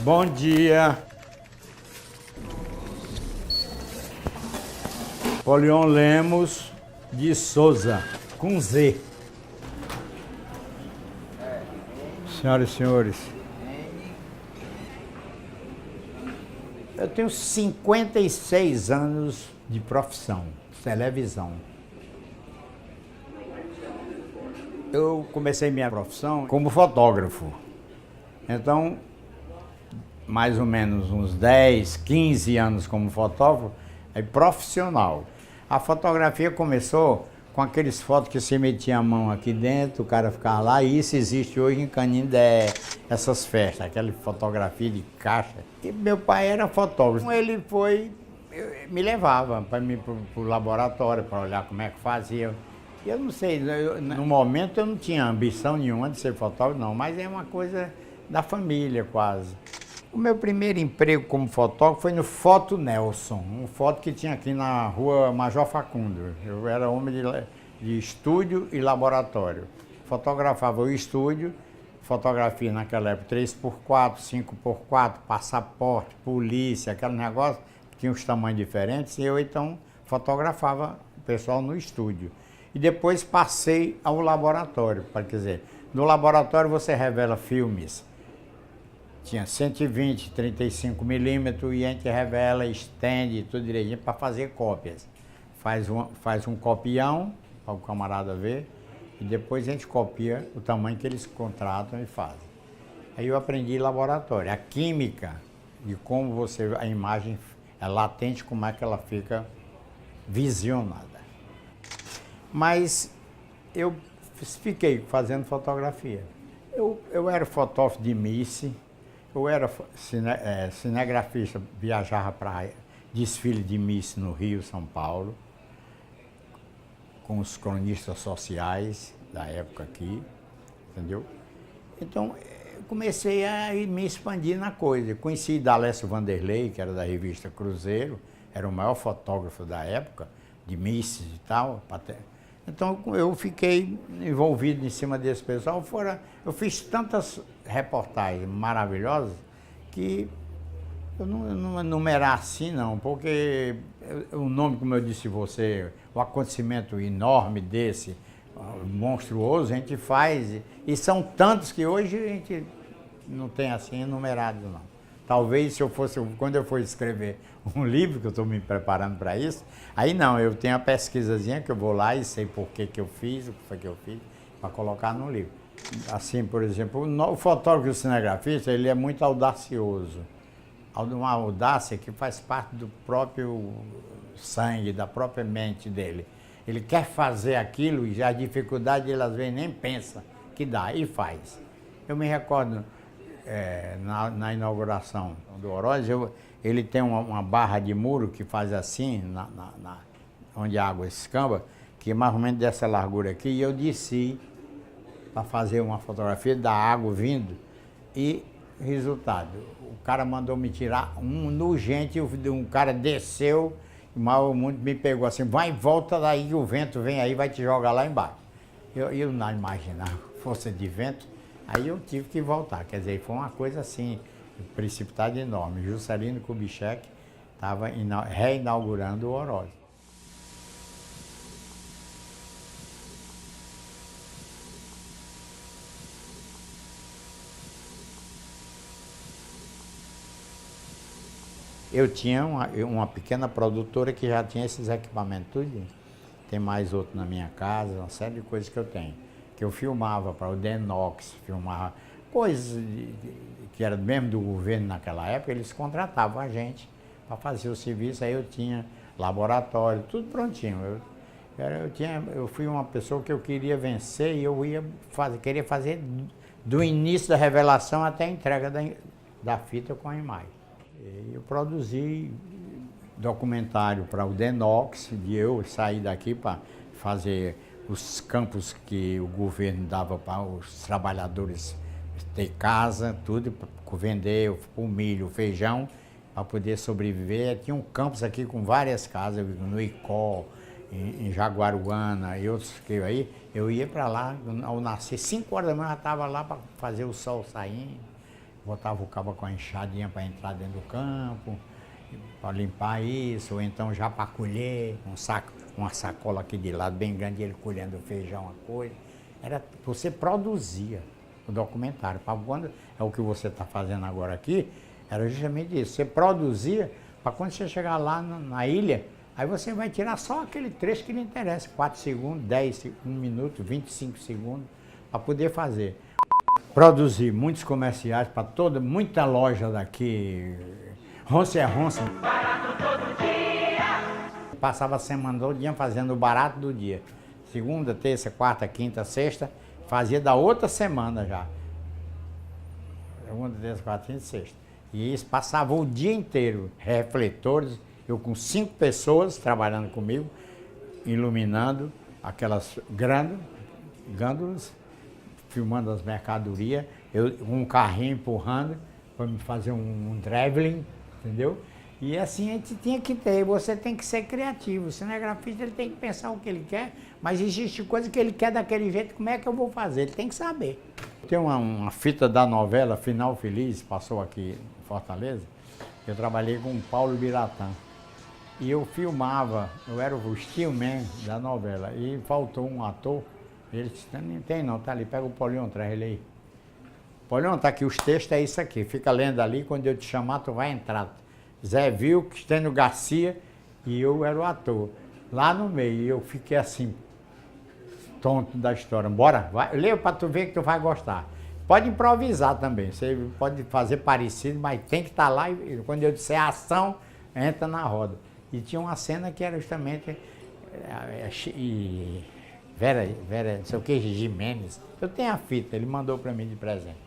Bom dia. Polion Lemos de Souza, com Z. Senhoras e senhores, eu tenho 56 anos de profissão, televisão. Eu comecei minha profissão como fotógrafo. Então, mais ou menos uns 10, 15 anos como fotógrafo, é profissional. A fotografia começou com aqueles fotos que você metia a mão aqui dentro, o cara ficava lá, e isso existe hoje em Canindé, essas festas, aquela fotografia de caixa. E meu pai era fotógrafo, ele me levava para mim para o laboratório, para olhar como é que fazia. Eu não sei, no momento eu não tinha ambição nenhuma de ser fotógrafo, não, mas é uma coisa da família quase. O meu primeiro emprego como fotógrafo foi no Foto Nelson, um foto que tinha aqui na rua Major Facundo. Eu era homem de estúdio e laboratório. Fotografava o estúdio, fotografia naquela época 3x4, 5x4, passaporte, polícia, aquele negócio que tinha uns tamanhos diferentes, e eu então fotografava o pessoal no estúdio. E depois passei ao laboratório, quer dizer, no laboratório você revela filmes. Tinha 120, 35 milímetros e a gente revela, estende tudo direitinho para fazer cópias. Faz um copião para o camarada ver e depois a gente copia o tamanho que eles contratam e fazem. Aí eu aprendi laboratório, a química de como a imagem é latente, como é que ela fica visionada. Mas eu fiquei fazendo fotografia. Eu era fotógrafo de Miss, eu era cinegrafista, viajava para desfile de Miss no Rio, São Paulo, com os cronistas sociais da época aqui, entendeu? Então, comecei a me expandir na coisa. Conheci D'Alessio Vanderlei, que era da revista Cruzeiro, era o maior fotógrafo da época, de Misses e tal. Então, eu fiquei envolvido em cima desse pessoal. Eu fiz tantas reportagens maravilhosas que eu não enumerar assim, não, porque o nome, como eu disse a você, o acontecimento enorme desse, monstruoso, a gente faz, e são tantos que hoje a gente não tem assim enumerado, não. Talvez quando eu for escrever um livro, que eu estou me preparando para isso, aí não, eu tenho a pesquisazinha que eu vou lá e sei por que eu fiz, o que foi que eu fiz, para colocar no livro. Assim, por exemplo, o fotógrafo e o cinegrafista, ele é muito audacioso. Uma audácia que faz parte do próprio sangue, da própria mente dele. Ele quer fazer aquilo e a dificuldade ele às vezes nem pensa que dá, e faz. Eu me recordo, na inauguração do Oroz, ele tem uma barra de muro que faz assim, onde a água escamba, que é mais ou menos dessa largura aqui, e eu desci para fazer uma fotografia da água vindo, e resultado, o cara mandou me tirar urgente, um cara desceu, mal o mundo me pegou assim, vai e volta daí que o vento vem aí, vai te jogar lá embaixo. Eu não imaginava força de vento, aí eu tive que voltar, quer dizer, foi uma coisa assim, precipitada enorme. Juscelino Kubitschek estava reinaugurando o Oroz. Eu tinha uma pequena produtora que já tinha esses equipamentos tudo. Tem mais outro na minha casa, uma série de coisas que eu tenho. Que eu filmava para o Denox, filmava coisas que era mesmo do governo naquela época, eles contratavam a gente para fazer o serviço, aí eu tinha laboratório, tudo prontinho. Eu fui uma pessoa que eu queria vencer e eu queria fazer do início da revelação até a entrega da fita com a imagem. Eu produzi documentário para o Denox, de eu sair daqui para fazer os campos que o governo dava para os trabalhadores ter casa, tudo, para vender o milho, o feijão, para poder sobreviver. Tinha um campus aqui com várias casas, no Icó, em Jaguaruana e outros que aí. Eu ia para lá, ao nascer, 5 horas da manhã eu estava lá para fazer o sol saindo, botava o cabo com a enxadinha para entrar dentro do campo, para limpar isso, ou então já para colher, uma sacola aqui de lado bem grande, ele colhendo feijão, uma coisa. Você produzia o documentário. Quando é o que você está fazendo agora aqui, era justamente isso. Você produzia para quando você chegar lá na ilha, aí você vai tirar só aquele trecho que lhe interessa, 4 segundos, 10, 1 minuto, 25 segundos, para poder fazer. Produzi muitos comerciais para muita loja daqui, Ronça é Ronça. Barato todo dia. Passava a semana todo dia fazendo o barato do dia. Segunda, terça, quarta, quinta, sexta, fazia da outra semana já. Segunda, terça, quarta, quinta, sexta. E isso passava o dia inteiro, refletores, eu com 5 pessoas trabalhando comigo, iluminando aquelas gândulas, filmando as mercadorias, eu com um carrinho empurrando para me fazer um traveling, entendeu? E assim a gente tinha que ter, você tem que ser criativo, o cinegrafista ele tem que pensar o que ele quer, mas existe coisa que ele quer daquele jeito, como é que eu vou fazer? Ele tem que saber. Tem uma fita da novela Final Feliz, passou aqui em Fortaleza, eu trabalhei com o Paulo Biratã. E eu filmava, eu era o steelman da novela, e faltou um ator, ele disse, não tem não, tá ali, pega o Polion, traz ele aí. Polion, tá aqui, os textos é isso aqui, fica lendo ali, quando eu te chamar tu vai entrar. Zé Vilk, Estênio Garcia, e eu era o ator. Lá no meio, eu fiquei assim, tonto da história. Bora, vai, leia para tu ver que tu vai gostar. Pode improvisar também, você pode fazer parecido, mas tem que estar lá, e quando eu disser ação, entra na roda. E tinha uma cena que era justamente Vera, não sei o que, Jimenez. Eu tenho a fita, ele mandou para mim de presente.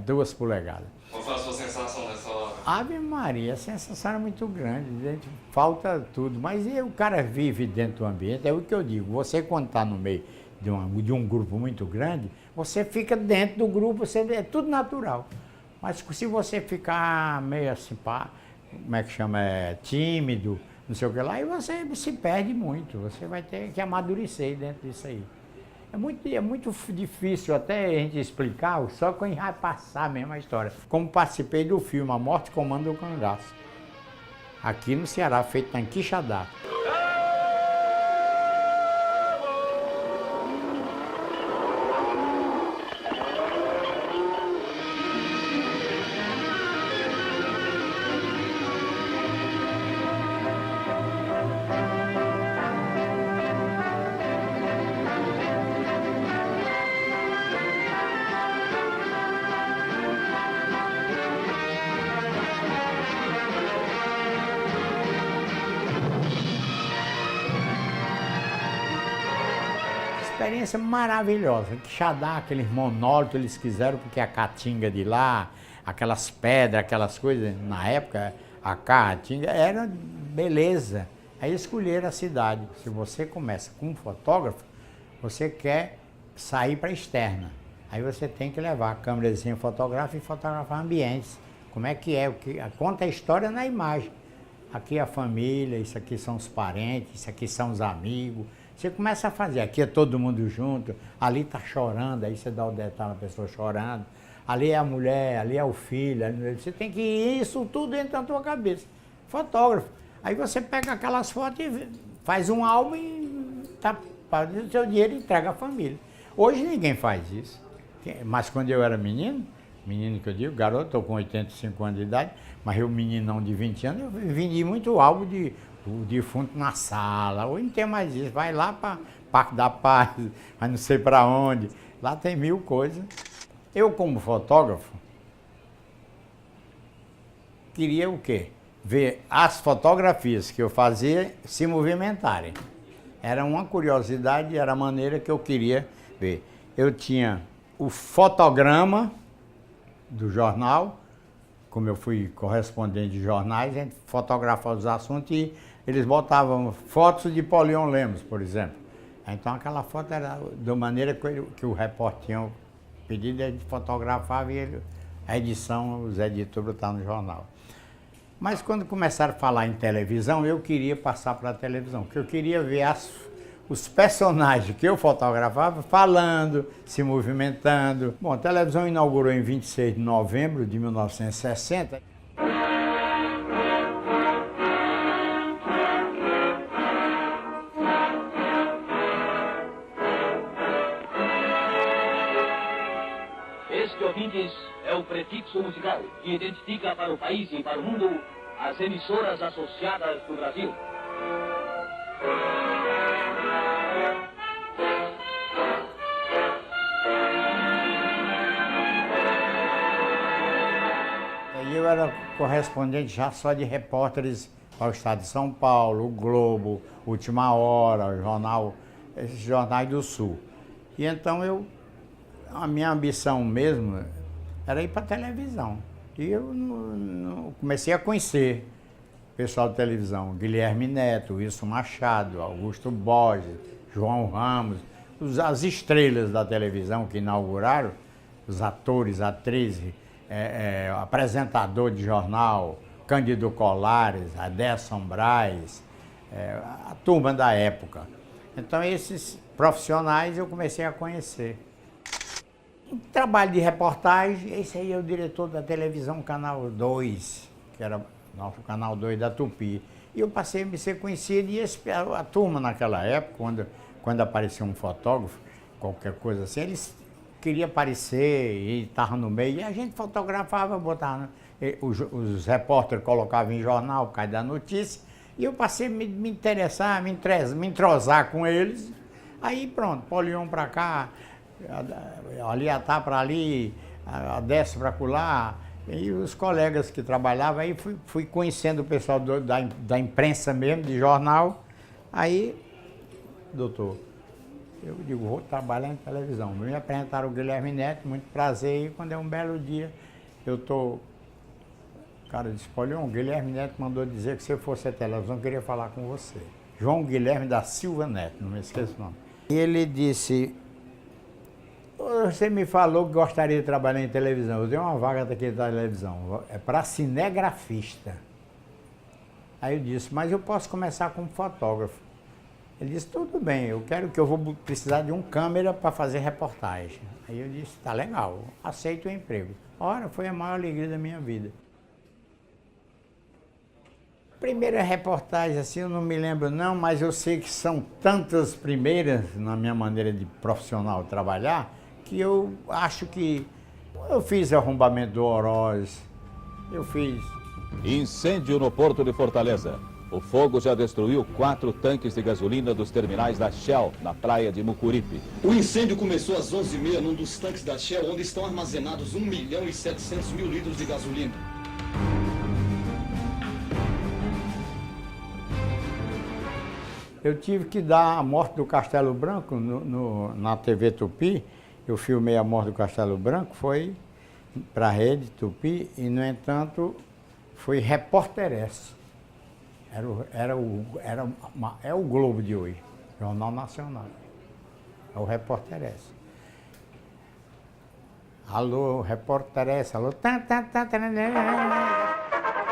2 polegadas. Qual foi a sua sensação nessa hora? Ave Maria, a sensação era muito grande, gente, falta tudo. Mas o cara vive dentro do ambiente, é o que eu digo. Você quando está no meio de um grupo muito grande, você fica dentro do grupo, é tudo natural. Mas se você ficar meio assim, como é que chama, tímido, não sei o que lá, aí você se perde muito, você vai ter que amadurecer dentro disso aí. É muito difícil até a gente explicar, só quem vai passar mesmo a história. Como participei do filme A Morte Comanda o Cangaço, aqui no Ceará, feito em Quixadá. Experiência maravilhosa. Quixadá, aqueles monólitos eles quiseram porque a caatinga de lá, aquelas pedras, aquelas coisas, na época a caatinga era beleza. Aí escolheram a cidade. Se você começa com um fotógrafo, você quer sair para a externa. Aí você tem que levar a câmerazinha fotográfica e fotografar ambientes. Como é que é? Conta a história na imagem. Aqui é a família, isso aqui são os parentes, isso aqui são os amigos. Você começa a fazer, aqui é todo mundo junto, ali está chorando, aí você dá o detalhe da pessoa chorando, ali é a mulher, ali é o filho, você tem que ir isso tudo dentro da tua cabeça. Fotógrafo. Aí você pega aquelas fotos e faz um álbum e faz o seu dinheiro e entrega à família. Hoje ninguém faz isso. Mas quando eu era menino que eu digo, garoto, estou com 85 anos de idade, mas eu meninão de 20 anos, eu vendi muito álbum de o defunto na sala, hoje não tem mais isso, vai lá para Parque da Paz, mas não sei para onde, lá tem 1000 coisas. Eu como fotógrafo, queria o quê? Ver as fotografias que eu fazia se movimentarem. Era uma curiosidade, era a maneira que eu queria ver. Eu tinha o fotograma do jornal, como eu fui correspondente de jornais, a gente fotografava os assuntos e eles botavam fotos de Polion Lemos, por exemplo. Então aquela foto era da maneira que o repórter tinha pedido, ele fotografava e a edição, os editores botavam no jornal. Mas quando começaram a falar em televisão, eu queria passar para a televisão, porque eu queria ver os personagens que eu fotografava falando, se movimentando. Bom, a televisão inaugurou em 26 de novembro de 1960. Este, ouvintes, é o prefixo musical que identifica para o país e para o mundo as emissoras associadas do Brasil. Eu era correspondente já só de repórteres para o estado de São Paulo, o Globo, Última Hora, o jornal, esses jornais do Sul. E então a minha ambição mesmo era ir para a televisão. E eu comecei a conhecer o pessoal de televisão, Guilherme Neto, Wilson Machado, Augusto Borges, João Ramos, as estrelas da televisão que inauguraram, os atores, atrizes, apresentador de jornal, Cândido Colares, Aderson Braz, a turma da época. Então esses profissionais eu comecei a conhecer. Trabalho de reportagem, esse aí é o diretor da televisão Canal 2, que era nosso Canal 2 da Tupi. E eu passei a me ser conhecido e a turma naquela época, quando aparecia um fotógrafo, qualquer coisa assim, eles queriam aparecer e estavam no meio. E a gente fotografava, botava, os repórteres colocavam em jornal por causa da notícia. E eu passei a me interessar, me entrosar com eles. Aí pronto, Polion para cá, ali a tá para ali, a desce para acolá, e os colegas que trabalhavam, aí fui conhecendo o pessoal da imprensa mesmo, de jornal. Aí, doutor, eu digo, vou trabalhar em televisão. Me apresentaram o Guilherme Neto, muito prazer, e quando é um belo dia, o cara disse, Polion, o Guilherme Neto mandou dizer que se eu fosse a televisão, eu queria falar com você. João Guilherme da Silva Neto, não me esqueço o nome. E ele disse, você me falou que gostaria de trabalhar em televisão. Eu tenho uma vaga daqui da televisão, é para cinegrafista. Aí eu disse, mas eu posso começar como fotógrafo. Ele disse, tudo bem, eu vou precisar de um câmera para fazer reportagem. Aí eu disse, tá legal, aceito o emprego. Ora, foi a maior alegria da minha vida. Primeira reportagem, assim, eu não me lembro não, mas eu sei que são tantas primeiras na minha maneira de profissional trabalhar, que eu acho que eu fiz arrombamento do Oroz, eu fiz... Incêndio no Porto de Fortaleza. O fogo já destruiu 4 tanques de gasolina dos terminais da Shell, na praia de Mucuripe. O incêndio começou às 11h30 num dos tanques da Shell, onde estão armazenados 1.700.000 litros de gasolina. Eu tive que dar a morte do Castelo Branco na TV Tupi. Eu filmei a morte do Castelo Branco, foi para a rede Tupi e, no entanto, foi Repórteres. É o Globo de hoje, Jornal Nacional. É o Repórteres. Alô, Repórteres, alô.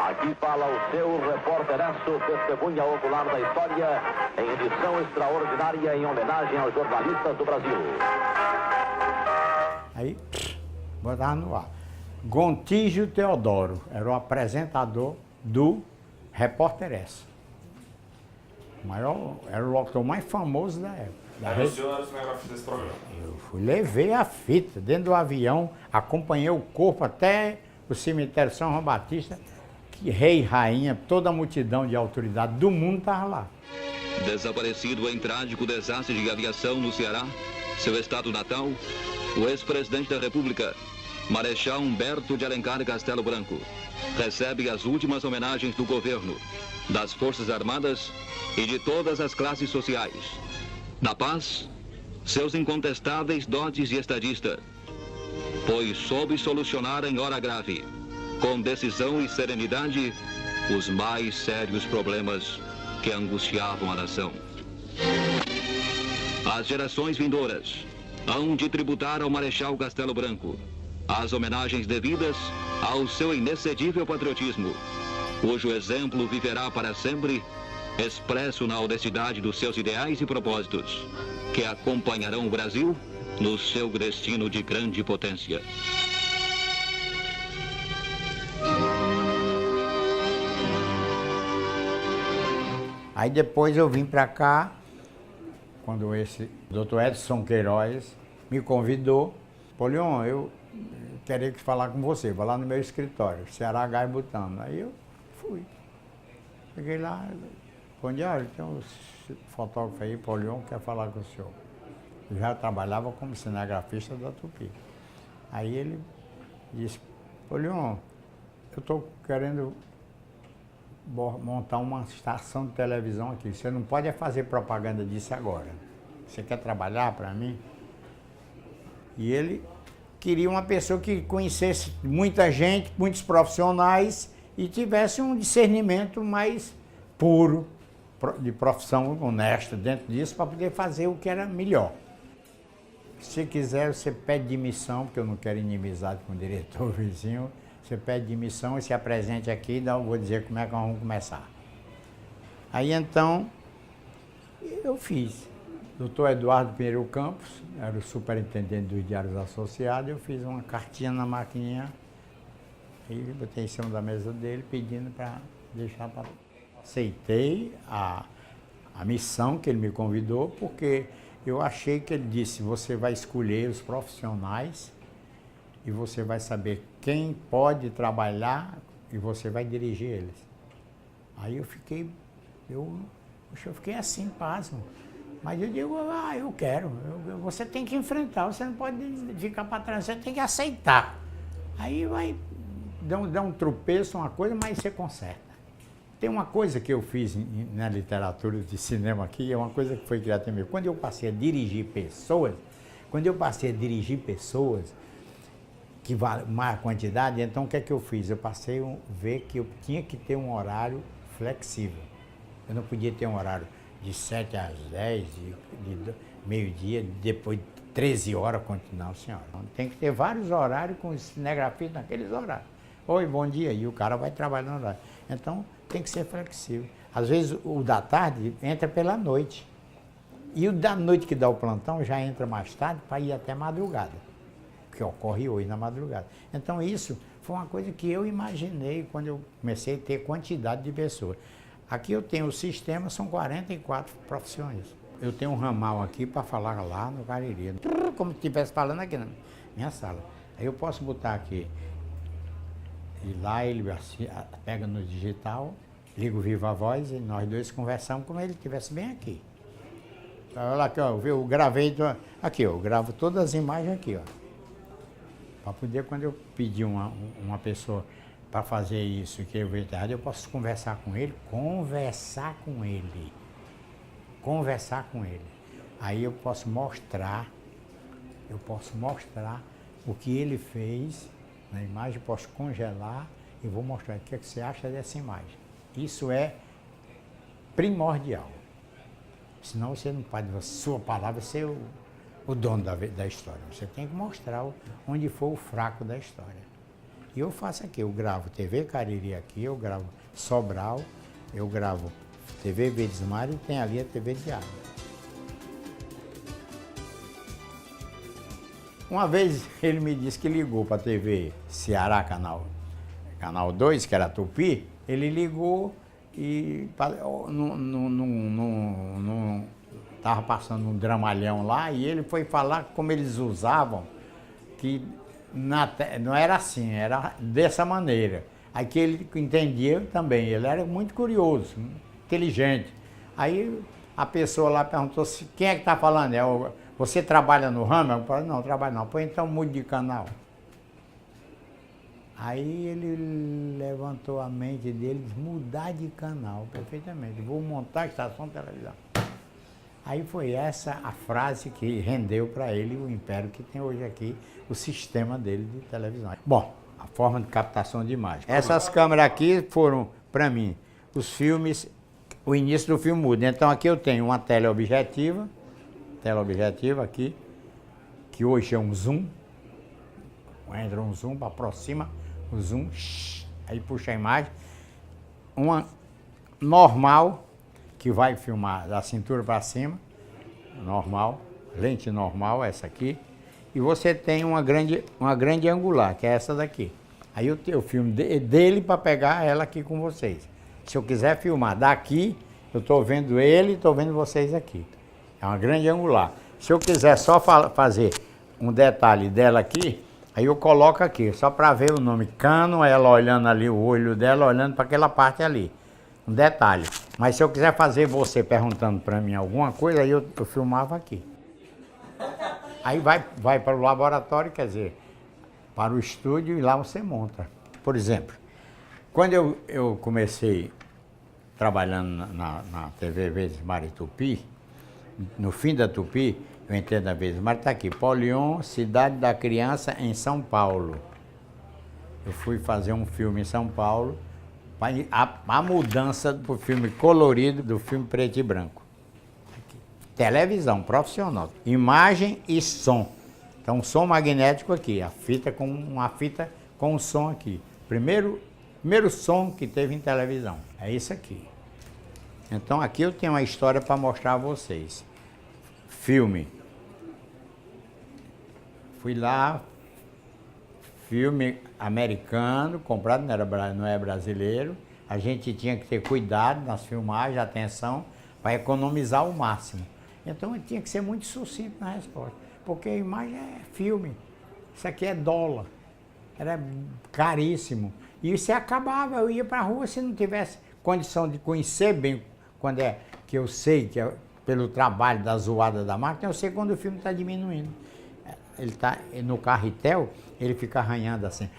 Aqui fala o seu repórteraço, testemunha ocular da história, em edição extraordinária em homenagem aos jornalistas do Brasil. Aí, botava no ar. Gontijo Teodoro era o apresentador do Repórteres. Era o locutor mais famoso da época. O senhor era o cinegrafista desse programa? Eu levei a fita dentro do avião, acompanhei o corpo até o cemitério São João Batista, que rei e rainha, toda a multidão de autoridade do mundo estava lá. Desaparecido em trágico desastre de aviação no Ceará, seu estado natal, o ex-presidente da República, Marechal Humberto de Alencar Castelo Branco, recebe as últimas homenagens do governo, das Forças Armadas e de todas as classes sociais. Na paz, seus incontestáveis dotes de estadista, pois soube solucionar em hora grave, com decisão e serenidade, os mais sérios problemas que angustiavam a nação. As gerações vindouras hão de tributar ao Marechal Castelo Branco as homenagens devidas ao seu inexcedível patriotismo, cujo exemplo viverá para sempre expresso na honestidade dos seus ideais e propósitos, que acompanharão o Brasil no seu destino de grande potência. Aí depois eu vim para cá, quando esse Dr. Edson Queiroz me convidou. Pô, Leon, eu queria falar com você, vou lá no meu escritório, Ceará Gás Butano. Aí eu fui. Cheguei lá, bom dia, olha, tem um fotógrafo aí, Pô, Leon, quer falar com o senhor. Eu já trabalhava como cinegrafista da Tupi. Aí ele disse, Pô, Leon, eu estou querendo montar uma estação de televisão aqui. Você não pode fazer propaganda disso agora. Você quer trabalhar para mim? E ele queria uma pessoa que conhecesse muita gente, muitos profissionais e tivesse um discernimento mais puro, de profissão honesta dentro disso, para poder fazer o que era melhor. Se quiser, você pede demissão, porque eu não quero inimizade com o diretor vizinho. Você pede demissão e se apresente aqui, eu vou dizer como é que nós vamos começar. Aí então, eu fiz. Doutor Eduardo Pinheiro Campos, era o superintendente dos Diários Associados, eu fiz uma cartinha na maquininha e botei em cima da mesa dele pedindo para deixar para... Aceitei a missão que ele me convidou, porque eu achei que ele disse, você vai escolher os profissionais e você vai saber quem pode trabalhar e você vai dirigir eles. Aí eu fiquei assim, pasmo. Mas eu digo, eu quero. Você tem que enfrentar, você não pode ficar para trás, você tem que aceitar. Aí vai dar um tropeço, uma coisa, mas você conserta. Tem uma coisa que eu fiz na literatura de cinema aqui, é uma coisa que foi criada também. Quando eu passei a dirigir pessoas, que vale mais quantidade, então o que é que eu fiz? Eu passei a ver que eu tinha que ter um horário flexível. Eu não podia ter um horário de 7 às 10, de meio-dia, depois de 13 horas, não, senhora. Tem que ter vários horários com os cinegrafistas naqueles horários. Oi, bom dia, e o cara vai trabalhar no horário. Então, tem que ser flexível. Às vezes, o da tarde entra pela noite. E o da noite que dá o plantão já entra mais tarde para ir até madrugada, que ocorre hoje na madrugada. Então isso foi uma coisa que eu imaginei quando eu comecei a ter quantidade de pessoas. Aqui eu tenho o sistema, são 44 profissões. Eu tenho um ramal aqui para falar lá no Cariri, como se estivesse falando aqui na minha sala. Aí eu posso botar aqui, e lá ele pega no digital, liga o Viva Voz e nós dois conversamos como ele estivesse bem aqui. Olha aqui, ó, eu gravei, aqui, ó, eu gravo todas as imagens aqui, ó. Para poder, quando eu pedir uma pessoa para fazer isso, que eu vejo errado, eu posso conversar com ele. Aí eu posso mostrar o que ele fez na imagem, eu posso congelar e vou mostrar o que é que você acha dessa imagem. Isso é primordial. Senão você não pode, sua palavra, ser o dono da história. Você tem que mostrar onde foi o fraco da história. E eu faço aqui, eu gravo TV Cariri aqui, eu gravo Sobral, eu gravo TV Verdesmar e tem ali a TV Diário. Uma vez ele me disse que ligou para a TV Ceará, canal 2, que era Tupi, ele ligou e estava passando um dramalhão lá e ele foi falar como eles usavam, que não era assim, era dessa maneira. Aí que ele entendia também, ele era muito curioso, inteligente. Aí a pessoa lá perguntou se quem é que está falando, você trabalha no ramo? Eu falei, não, trabalho não, pô, então mude de canal. Aí ele levantou a mente dele, mudar de canal, perfeitamente, vou montar a estação de televisão. Aí foi essa a frase que rendeu para ele o império que tem hoje aqui, o sistema dele de televisão. Bom, a forma de captação de imagem. Essas câmeras aqui foram, para mim, os filmes, o início do filme muda. Então aqui eu tenho uma teleobjetiva aqui, que hoje é um zoom. Entra um zoom, aproxima o zoom, aí puxa a imagem. Uma normal, que vai filmar da cintura para cima, normal, lente normal, essa aqui. E você tem uma grande angular, que é essa daqui. Aí eu filmo dele para pegar ela aqui com vocês. Se eu quiser filmar daqui, eu estou vendo ele e estou vendo vocês aqui. É uma grande angular. Se eu quiser só fazer um detalhe dela aqui, aí eu coloco aqui, só para ver o nome Canon, ela olhando ali, o olho dela olhando para aquela parte ali. Um detalhe. Mas se eu quiser fazer você perguntando para mim alguma coisa, aí eu filmava aqui. Aí vai para o laboratório, quer dizer, para o estúdio, e lá você monta. Por exemplo, quando eu comecei trabalhando na TV Verdes Mares Tupi, no fim da Tupi, eu entrei na Verdes Mares, está aqui, Polion, Cidade da Criança, em São Paulo. Eu fui fazer um filme em São Paulo, a mudança do filme colorido, do filme preto e branco. Televisão profissional, imagem e som. Então, som magnético aqui, uma fita com som aqui. Primeiro som que teve em televisão, é isso aqui. Então, aqui eu tenho uma história para mostrar a vocês. Filme. Fui lá, filme americano, comprado, não é brasileiro. A gente tinha que ter cuidado nas filmagens, atenção, para economizar o máximo. Então, tinha que ser muito sucinto na resposta, porque a imagem é filme, isso aqui é dólar, era caríssimo. E se acabava, eu ia para a rua se não tivesse condição de conhecer bem, quando é que eu sei que é pelo trabalho da zoada da máquina, eu sei quando o filme está diminuindo. Ele está no carretel, ele fica arranhando assim,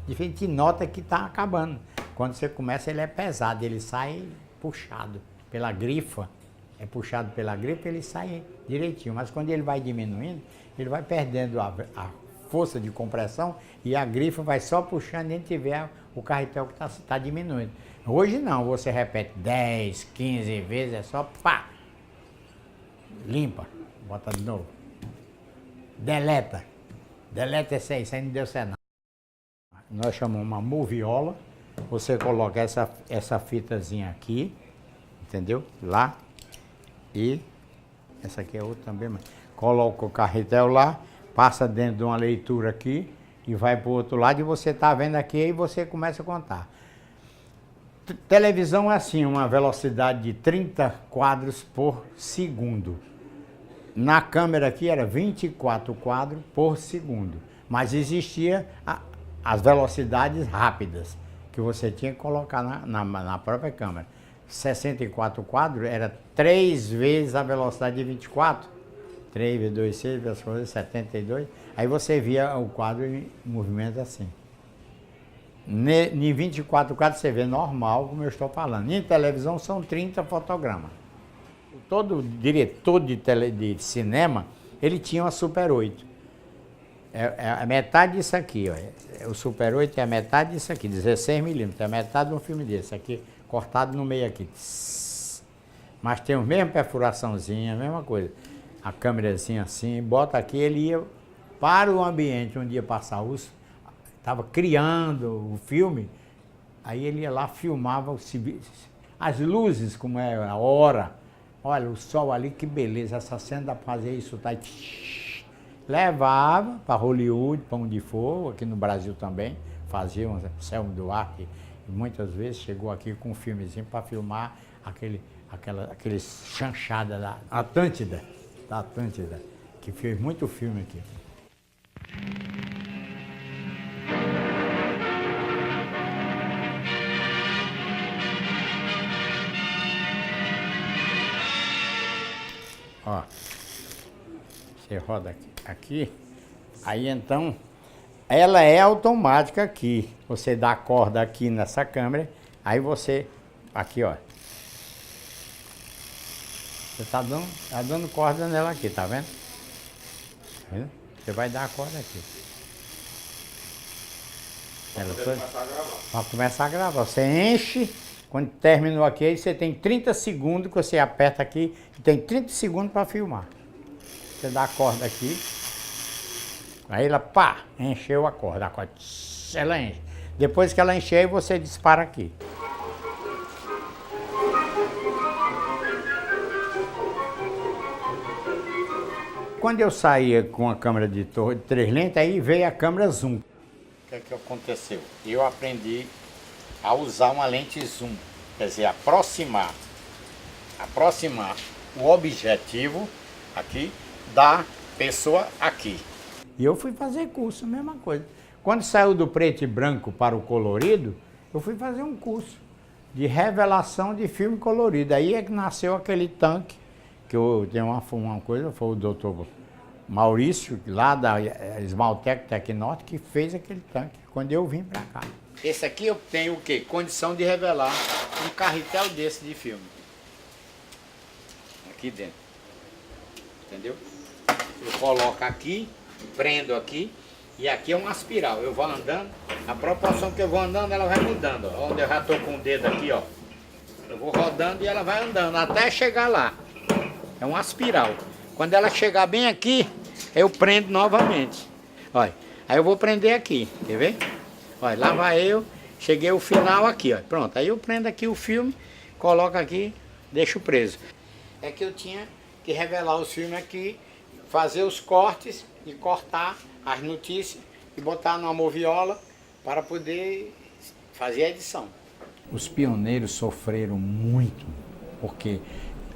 a gente nota que está acabando. Quando você começa, ele é pesado, ele sai puxado pela grifa. É puxado pela grife, ele sai direitinho. Mas quando ele vai diminuindo, ele vai perdendo a força de compressão e a grife vai só puxando e a gente vê o carretel que está diminuindo. Hoje não, você repete 10, 15 vezes, é só pá, limpa, bota de novo. Deleta esse aí, isso aí não deu certo não. Nós chamamos uma moviola, você coloca essa fitazinha aqui, entendeu? Lá. E essa aqui é outra também, mas coloca o carretel lá, passa dentro de uma leitura aqui e vai para o outro lado e você está vendo aqui e você começa a contar. Televisão é assim, uma velocidade de 30 quadros por segundo. Na câmera aqui era 24 quadros por segundo, mas existia as velocidades rápidas que você tinha que colocar na própria câmera. 64 quadros era 3 vezes a velocidade de 24, 3 vezes 2, 6 vezes 72, aí você via o quadro em movimento assim. Em 24 quadros você vê normal, como eu estou falando. Em televisão são 30 fotogramas. Todo diretor de cinema, ele tinha uma Super 8. É a metade disso aqui, ó. O Super 8 é a metade disso aqui, 16 milímetros, é a metade de um filme desse aqui. Cortado no meio aqui. Mas tem a mesma perfuraçãozinha, a mesma coisa. A câmerazinha assim, bota aqui, ele ia para o ambiente onde ia passar estava criando o filme, aí ele ia lá, filmava as luzes, como é a hora. Olha, o sol ali, que beleza, essa cena dá para fazer isso, tá? Levava para Hollywood, para onde for, aqui no Brasil também, faziam Selma Duarte. Muitas vezes chegou aqui com um filmezinho para filmar aquele chanchada da Atlântida, que fez muito filme aqui. Ó, você roda aqui, aí então ela é automática aqui. Você dá a corda aqui nessa câmera, aí você, aqui ó, você tá dando corda nela aqui, tá vendo? Tá vendo? Você vai dar a corda aqui. Ela começar a gravar. Você enche, quando terminou aqui, aí você tem 30 segundos que você aperta aqui, e tem 30 segundos para filmar. Você dá a corda aqui. Aí ela, pá, encheu a corda, ela enche. Depois que ela encher, você dispara aqui. quando eu saía com a câmera de torre de 3 lentes, aí veio a câmera zoom. O que é que aconteceu? Eu aprendi a usar uma lente zoom, quer dizer, aproximar o objetivo aqui da pessoa aqui. E eu fui fazer curso, a mesma coisa. Quando saiu do preto e branco para o colorido, eu fui fazer um curso de revelação de filme colorido. Aí é que nasceu aquele tanque, que eu tenho uma coisa, foi o doutor Maurício, lá da Esmaltec Tecnorte, que fez aquele tanque, quando eu vim para cá. Esse aqui eu tenho o quê? Condição de revelar um carretel desse de filme. Aqui dentro. Entendeu? Eu coloco aqui, prendo aqui, e aqui é uma espiral. Eu vou andando, a proporção que eu vou andando, ela vai mudando. Ó, onde eu já estou com o dedo aqui, ó. Eu vou rodando e ela vai andando até chegar lá. É uma espiral. Quando ela chegar bem aqui, eu prendo novamente. Olha, aí eu vou prender aqui, quer ver? Olha, lá vai eu, cheguei ao final aqui, ó. Pronto, aí eu prendo aqui o filme, coloco aqui, deixo preso. É que eu tinha que revelar os filmes aqui, fazer os cortes e cortar as notícias e botar numa moviola para poder fazer a edição. Os pioneiros sofreram muito, porque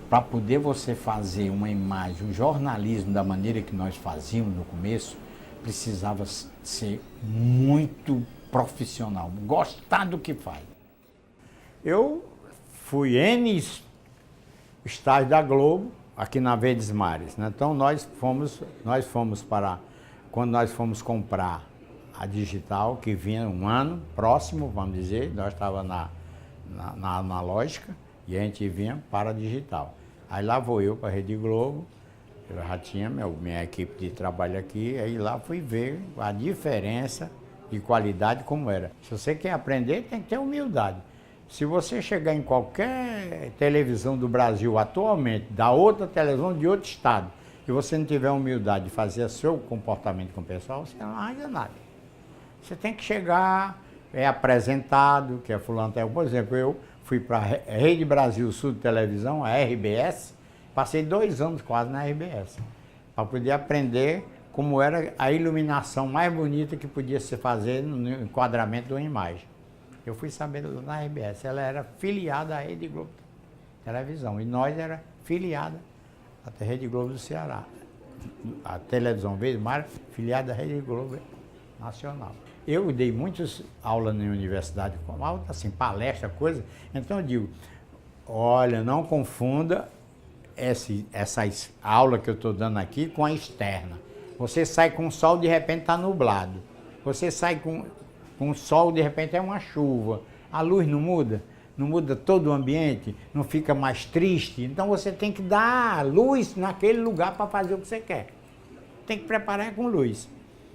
para poder você fazer uma imagem, o jornalismo da maneira que nós fazíamos no começo, precisava ser muito profissional, gostar do que faz. Eu fui N estágio da Globo, aqui na Verdes Mares, né? Então nós fomos para, quando nós fomos comprar a digital, que vinha um ano próximo, vamos dizer, nós estávamos na analógica, e a gente vinha para a digital. Aí lá vou eu para a Rede Globo, eu já tinha minha equipe de trabalho aqui, aí lá fui ver a diferença de qualidade como era. Se você quer aprender, tem que ter humildade. Se você chegar em qualquer televisão do Brasil atualmente, da outra televisão de outro estado, e você não tiver humildade de fazer seu comportamento com o pessoal, você não arranja nada. Você tem que chegar, é apresentado, que é fulano. Por exemplo, eu fui para a Rede Brasil Sul de Televisão, a RBS, passei 2 anos quase na RBS, para poder aprender como era a iluminação mais bonita que podia se fazer no enquadramento de uma imagem. Eu fui saber na RBS, ela era filiada à Rede Globo Televisão, e nós era filiada à Rede Globo do Ceará. A televisão Verdes Mares, filiada à Rede Globo Nacional. Eu dei muitas aulas na universidade, assim, palestra, coisa. Então eu digo, olha, não confunda essa aula que eu estou dando aqui com a externa. Você sai com o sol, de repente está nublado. Você sai com o sol, de repente é uma chuva. A luz não muda? Não muda todo o ambiente? Não fica mais triste? Então você tem que dar luz naquele lugar para fazer o que você quer. Tem que preparar com luz.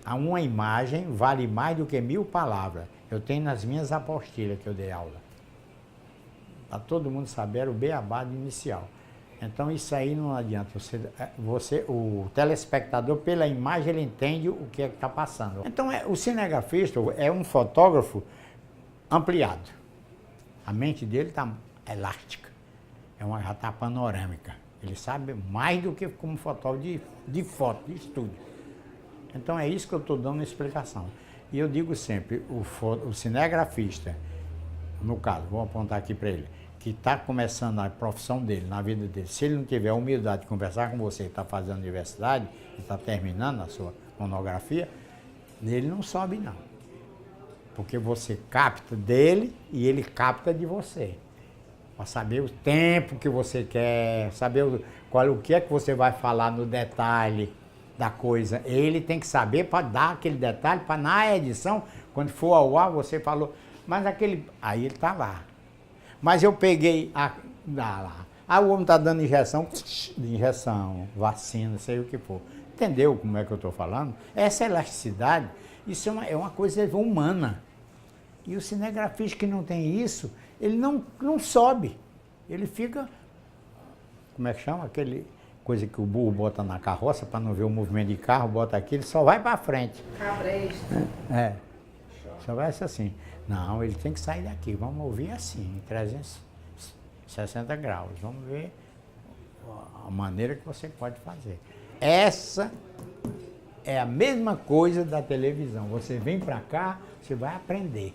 Uma imagem vale mais do que 1000 palavras. Eu tenho nas minhas apostilhas que eu dei aula. Para todo mundo saber, era o beabá inicial. Então isso aí não adianta. O telespectador, pela imagem, ele entende o que é que está passando. Então o cinegrafista é um fotógrafo ampliado. A mente dele está elástica. Já está panorâmica. Ele sabe mais do que como fotógrafo de foto, de estúdio. Então é isso que eu estou dando uma explicação. E eu digo sempre, o cinegrafista, no caso, vou apontar aqui para ele, que está começando a profissão dele, na vida dele, se ele não tiver a humildade de conversar com você que está fazendo universidade, e está terminando a sua monografia, ele não sobe não. Porque você capta dele e ele capta de você. Para saber o tempo que você quer, saber o que é que você vai falar no detalhe da coisa. Ele tem que saber para dar aquele detalhe, para na edição, quando for ao ar, você falou, mas aquele... Aí ele está lá. Mas eu peguei lá. O homem está dando injeção, vacina, sei o que for. Entendeu como é que eu estou falando? Essa elasticidade, isso é uma coisa humana. E o cinegrafista que não tem isso, ele não sobe. Ele fica, como é que chama? Aquele coisa que o burro bota na carroça para não ver o movimento de carro, bota aqui, ele só vai para frente. Cabresto. Só vai ser assim. Não, ele tem que sair daqui, vamos ouvir assim, em 360 graus. Vamos ver a maneira que você pode fazer. Essa é a mesma coisa da televisão. Você vem para cá, você vai aprender.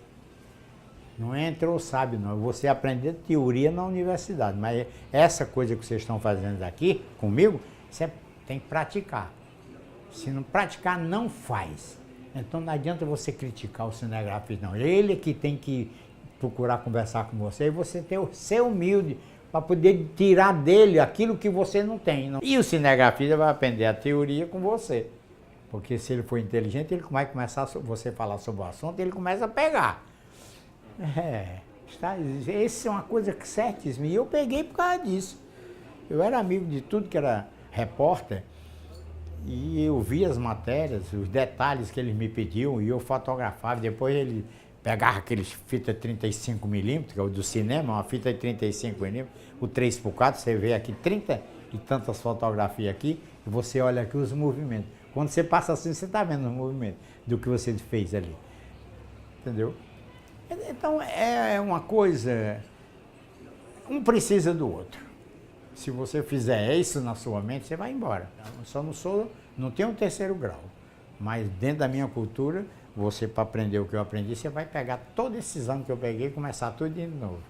Não entra ou sabe, não. Você aprender teoria na universidade, mas essa coisa que vocês estão fazendo aqui comigo, você tem que praticar. Se não praticar, não faz. Então não adianta você criticar o cinegrafista, não. Ele é que tem que procurar conversar com você e você tem que ser humilde para poder tirar dele aquilo que você não tem. Não. E o cinegrafista vai aprender a teoria com você. Porque se ele for inteligente, ele vai começar a você falar sobre o assunto, ele começa a pegar. Essa é uma coisa certíssima. E eu peguei por causa disso. Eu era amigo de tudo que era repórter e eu via as matérias, os detalhes que eles me pediam e eu fotografava. Depois ele pegava aqueles fita 35mm, que é o do cinema, uma fita de 35mm, o 3x4, você vê aqui 30 e tantas fotografias aqui e você olha aqui os movimentos. Quando você passa assim, você está vendo os movimentos do que você fez ali. Entendeu? Então, é uma coisa, um precisa do outro. Se você fizer isso na sua mente, você vai embora. Eu só não tenho um terceiro grau, mas dentro da minha cultura, você para aprender o que eu aprendi, você vai pegar todos esses anos que eu peguei e começar tudo de novo.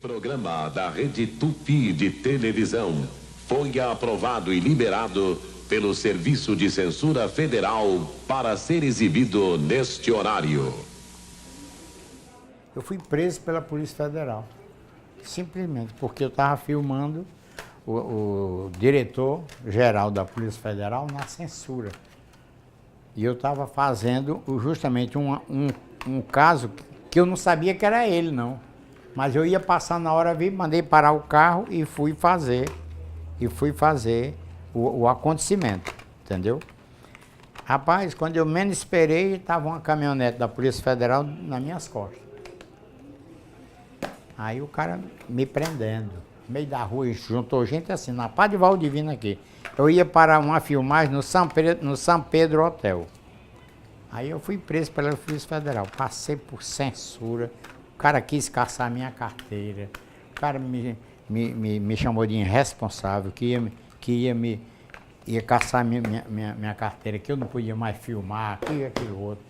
Programa da Rede Tupi de televisão foi aprovado e liberado pelo Serviço de Censura Federal para ser exibido neste horário. Eu fui preso pela Polícia Federal, simplesmente porque eu estava filmando o diretor-geral da Polícia Federal na censura. E eu estava fazendo justamente um caso que eu não sabia que era ele, não. Mas eu ia passar na hora, mandei parar o carro e fui fazer o acontecimento, entendeu? Rapaz, quando eu menos esperei, estava uma caminhonete da Polícia Federal nas minhas costas. Aí o cara me prendendo, no meio da rua, juntou gente assim, na Padre Valdivino aqui. Eu ia para uma filmagem no São Pedro Hotel. Aí eu fui preso pela Polícia Federal, passei por censura, o cara quis caçar minha carteira, o cara me chamou de irresponsável, ia caçar minha carteira, que eu não podia mais filmar, aquilo outro.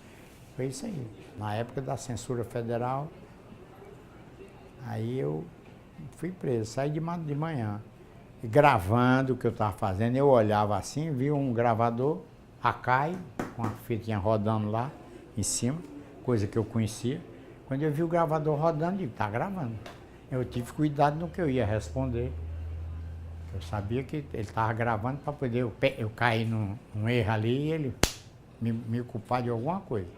Foi isso aí. Na época da censura federal, aí eu fui preso, saí de manhã. E gravando o que eu estava fazendo, eu olhava assim, vi um gravador, Akai, com a fitinha rodando lá em cima, coisa que eu conhecia. Quando eu vi o gravador rodando, eu digo, tá gravando. Eu tive cuidado no que eu ia responder. Eu sabia que ele estava gravando para poder eu cair num erro ali e ele me culpar de alguma coisa.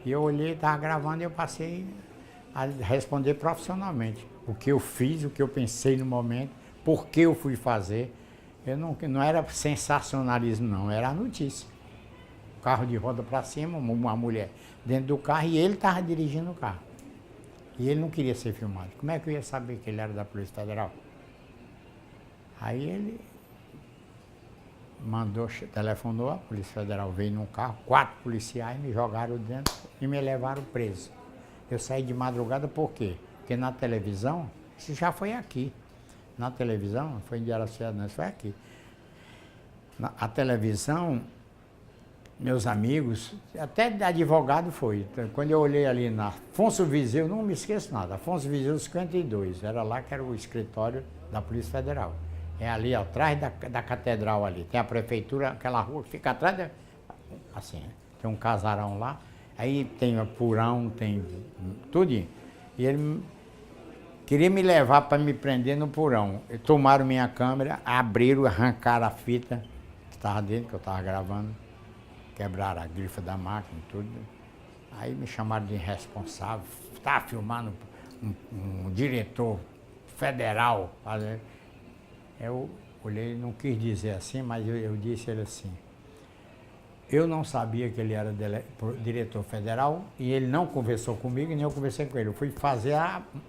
E eu olhei, estava gravando e eu passei a responder profissionalmente. O que eu fiz, o que eu pensei no momento, por que eu fui fazer. Eu não era sensacionalismo, não, era a notícia. O carro de roda para cima, uma mulher dentro do carro e ele estava dirigindo o carro. E ele não queria ser filmado. Como é que eu ia saber que ele era da Polícia Federal? Aí ele telefonou, a Polícia Federal veio num carro, 4 policiais me jogaram dentro e me levaram preso. Eu saí de madrugada por quê? Porque na televisão, isso já foi aqui. Na televisão, não foi em Araceli, não, isso foi aqui. A televisão, meus amigos, até advogado foi. Então, quando eu olhei ali na Afonso Viseu, não me esqueço nada, Afonso Viseu 52, era lá que era o escritório da Polícia Federal. É ali atrás da catedral ali, tem a prefeitura, aquela rua que fica atrás, assim, tem um casarão lá, aí tem o porão, tem tudo. E ele queria me levar para me prender no porão. E tomaram minha câmera, abriram, arrancaram a fita que estava dentro, que eu estava gravando, quebraram a grifa da máquina e tudo. Aí me chamaram de irresponsável, estava filmando um diretor federal. Eu olhei, não quis dizer assim, mas eu disse ele assim, eu não sabia que ele era diretor federal e ele não conversou comigo e nem eu conversei com ele. Eu fui fazer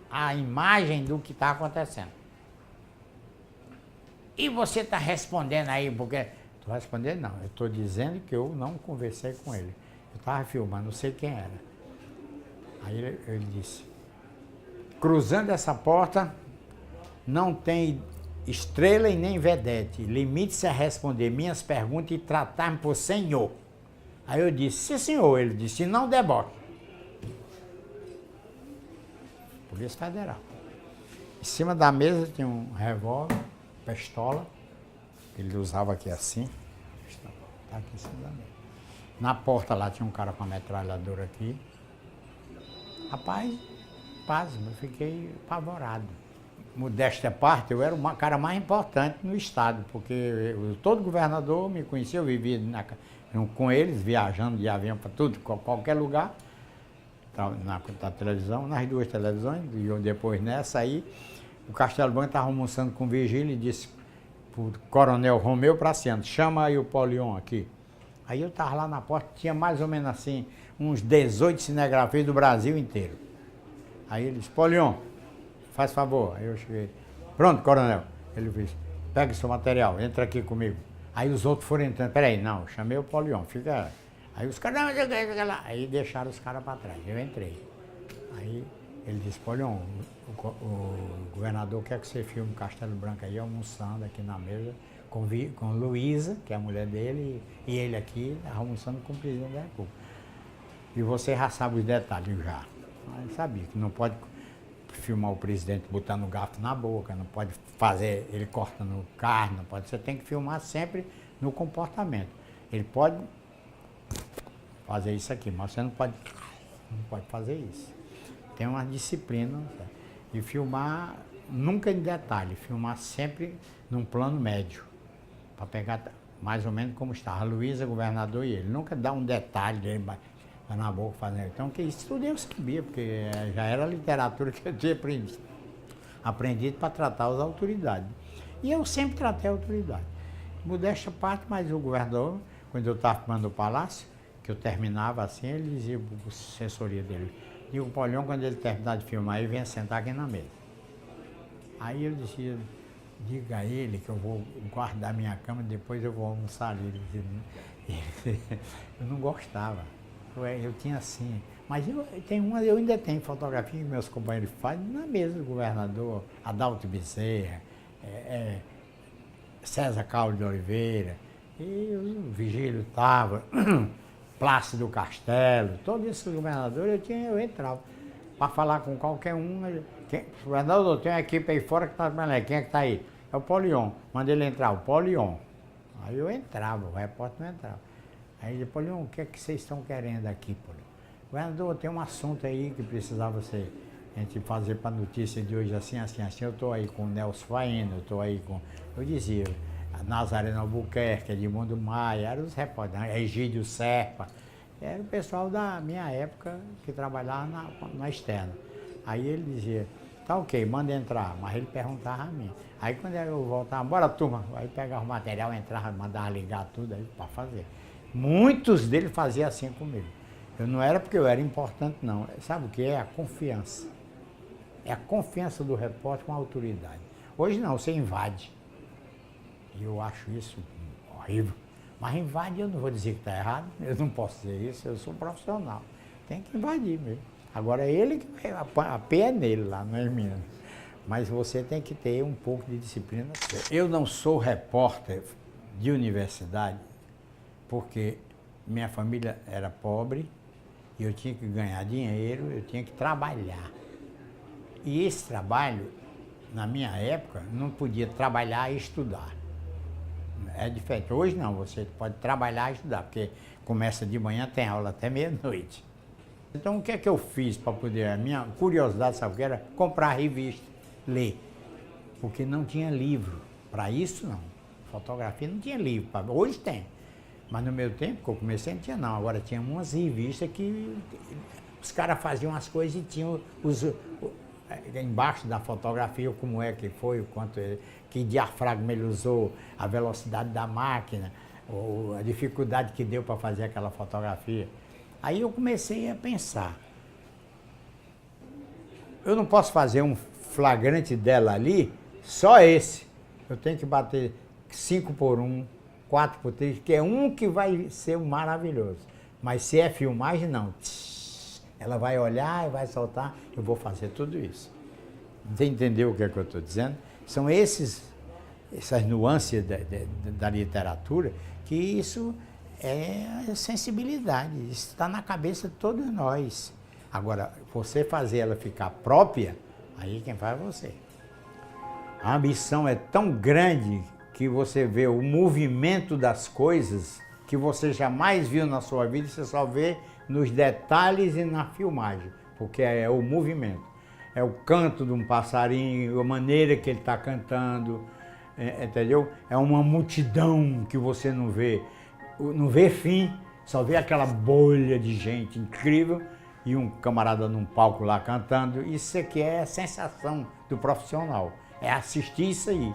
a imagem do que está acontecendo. E você está respondendo aí, porque... Estou respondendo não, eu estou dizendo que eu não conversei com ele. Eu estava filmando, não sei quem era. Aí ele disse, cruzando essa porta, não tem estrela e nem vedete, limite-se a responder minhas perguntas e tratar-me por senhor. Aí eu disse, sim senhor, ele disse, não deboche. Polícia Federal. Em cima da mesa tinha um revólver, pistola, ele usava aqui assim, tá aqui em cima da mesa. Na porta lá tinha um cara com a metralhadora aqui. Rapaz, pasmo, eu fiquei apavorado. Modéstia à parte, eu era o cara mais importante no estado, porque todo governador me conhecia, eu vivia com eles, viajando de avião para tudo, qualquer lugar, na televisão, nas duas televisões, e eu depois nessa aí, o Castelo Branco estava almoçando com o Vigílio e disse para o coronel Romeu Praciano, chama aí o Polion aqui. Aí eu estava lá na porta, tinha mais ou menos assim, uns 18 cinegrafistas do Brasil inteiro. Aí ele disse, Polion, faz favor. Aí eu cheguei, pronto, coronel. Ele disse, pega seu material, entra aqui comigo. Aí os outros foram entrando, peraí, não, chamei o Polion, fica... Aí os caras, não, aí deixaram os caras para trás, eu entrei. Aí ele disse, Polion, o governador quer que você filme Castelo Branco aí, almoçando aqui na mesa, com Luísa, que é a mulher dele, e ele aqui, almoçando com o presidente da República. E você já sabe os detalhes já. Aí sabia que não pode filmar o presidente botando o garfo na boca, não pode fazer ele cortando carne, não pode. Você tem que filmar sempre no comportamento. Ele pode fazer isso aqui, mas você não pode fazer isso. Tem uma disciplina. E filmar nunca em detalhe, filmar sempre num plano médio, para pegar mais ou menos como estava a Luísa, governador e ele. Nunca dá um detalhe dele na boca fazendo. Então, que isso tudo eu sabia, porque já era a literatura que eu tinha aprendido para tratar as autoridades. E eu sempre tratei a autoridade. Modéstia à parte, mas o governador, quando eu estava filmando o palácio, que eu terminava assim, ele dizia para a assessoria dele, e o Polion, quando ele terminar de filmar, ele venha sentar aqui na mesa. Aí ele dizia, diga a ele que eu vou guardar minha cama e depois eu vou almoçar ali. Eu não gostava. Eu tinha assim. Mas eu ainda tenho fotografia que meus companheiros fazem na mesa do governador, Adalto Bezerra, César Carlos de Oliveira, e o Vigílio estava, Plácido Castelo, todos esses governadores eu entrava para falar com qualquer um. Governador, tem uma equipe aí fora que está trabalhando, quem é que está aí? É o Polion, manda ele entrar, o Polion. Aí eu entrava, o repórter não entrava. Aí ele disse, Polion, o que é que vocês estão querendo aqui, Polion? Governador, tem um assunto aí que precisava a gente fazer para a notícia de hoje assim, assim, assim. Eu estou aí com o Nelson Faino, eu estou aí com... Eu dizia, Nazareno Albuquerque, Edmundo Maia, eram os repórteres, Egídio Serpa. Era o pessoal da minha época que trabalhava na externa. Aí ele dizia, tá ok, manda entrar, mas ele perguntava a mim. Aí quando eu voltava, bora turma, aí pegava o material, entrava, mandava ligar tudo aí para fazer. Muitos deles faziam assim comigo. Eu não era porque eu era importante, não. Sabe o que é? A confiança. É a confiança do repórter com a autoridade. Hoje não, você invade. E eu acho isso horrível. Mas invade, eu não vou dizer que está errado, eu não posso dizer isso, eu sou profissional. Tem que invadir mesmo. Agora ele que a pé é nele lá, não é minha. Mas você tem que ter um pouco de disciplina. Eu não sou repórter de universidade porque minha família era pobre e eu tinha que ganhar dinheiro, eu tinha que trabalhar. E esse trabalho, na minha época, não podia trabalhar e estudar. É diferente. Hoje não, você pode trabalhar e estudar, porque começa de manhã, tem aula até meia-noite. Então o que é que eu fiz para poder, a minha curiosidade, sabe o que era? Comprar revista, ler. Porque não tinha livro. Para isso não. Fotografia não tinha livro. Hoje tem. Mas no meu tempo, que eu comecei, não tinha não. Agora tinha umas revistas que os caras faziam as coisas e tinham embaixo da fotografia como é que foi, que diafragma ele usou, a velocidade da máquina, a dificuldade que deu para fazer aquela fotografia. Aí eu comecei a pensar, eu não posso fazer um flagrante dela ali, só esse. Eu tenho que bater 5x1, 4x3, que é um que vai ser maravilhoso. Mas se é filmagem, não. Ela vai olhar e vai soltar, eu vou fazer tudo isso. Você entendeu o que é que eu estou dizendo? São esses essas nuances da literatura, que isso é sensibilidade, isso está na cabeça de todos nós. Agora, você fazer ela ficar própria, aí quem faz é você. A ambição é tão grande que você vê o movimento das coisas que você jamais viu na sua vida, você só vê nos detalhes e na filmagem, porque é o movimento. É o canto de um passarinho, a maneira que ele está cantando, entendeu? É uma multidão que você não vê fim, só vê aquela bolha de gente incrível e um camarada num palco lá cantando. Isso aqui é a sensação do profissional, é assistir isso aí.